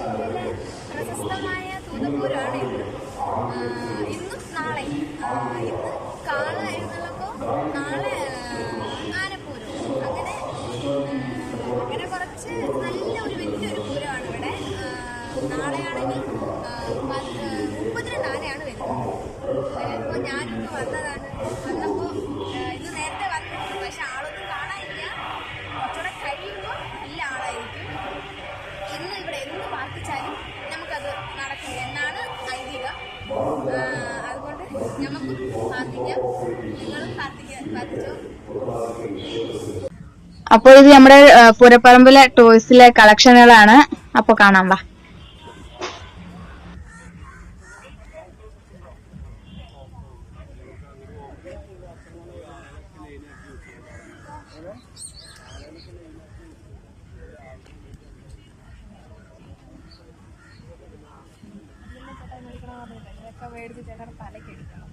ജില്ലയിലെ പ്രശസ്തമായ തൂതപ്പൂരമാണ് ഇന്നും നാളെയും. ഇന്ന് കാള എഴുന്നള്ളപ്പോൾ നാളെ ആനപ്പൂരം. അങ്ങനെ കുറച്ച് നല്ലൊരു വലിയൊരു പൂരമാണ് ഇവിടെ. നാളെയാണെങ്കിൽ 32 ആനയാണ് വരുന്നത്. അപ്പോൾ ഞാനിപ്പോൾ വന്നപ്പോൾ ഇന്ന് നേരത്തെ വന്നിട്ടുണ്ട്, പക്ഷെ ആളൊന്നും കാണാനില്ല. കുറച്ചുകൂടെ കഴിയുമ്പോൾ നല്ല ആളായിരിക്കും. ഇന്ന് ഇവിടെ എന്ത് പ്രാർത്ഥിച്ചാലും നമുക്കത് നടക്കും എന്നാണ് ഐതിഹ്യം. അതുകൊണ്ട് നമുക്കും പ്രാർത്ഥിക്കാം, നിങ്ങളും പ്രാർത്ഥിച്ചോ. അപ്പോൾ ഇത് നമ്മുടെ പൂരപ്പറമ്പിലെ ടോയ്സിലെ കളക്ഷനുകളാണ്. അപ്പൊ കാണാം വാ. മേടിച്ച് ചേട്ടൻ തലക്കടിക്കണം.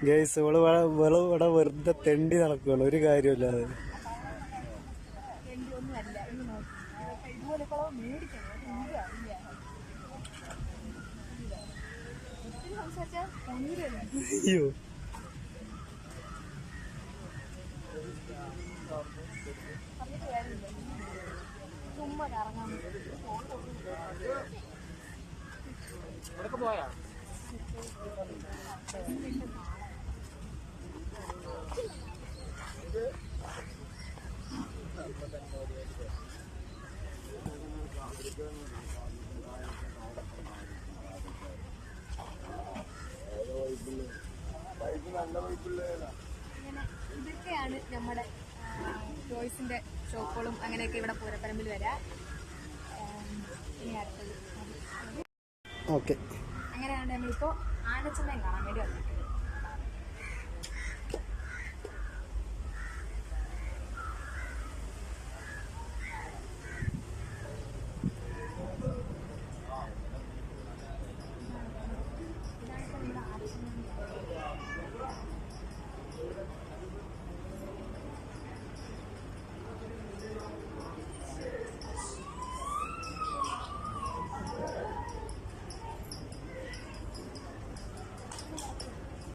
ഗൈസ് ഇവിടെ വെറുതെ തെണ്ടി നടക്കുകയാണ്, ഒരു കാര്യമില്ലാതെ. അയ്യോ പോയാ ഇതൊക്കെയാണ് നമ്മുടെ ടോയ്സിന്റെ ഷോപ്പുകളും അങ്ങനെയൊക്കെ ഇവിടെ പൂരപ്പറമ്പിൽ വരാം. ഇനി അടുത്തത് ഓക്കെ. അങ്ങനെയാണ് നമ്മളിപ്പോ ആനച്ചന്തയും കാണാൻ വേണ്ടി വന്നത്.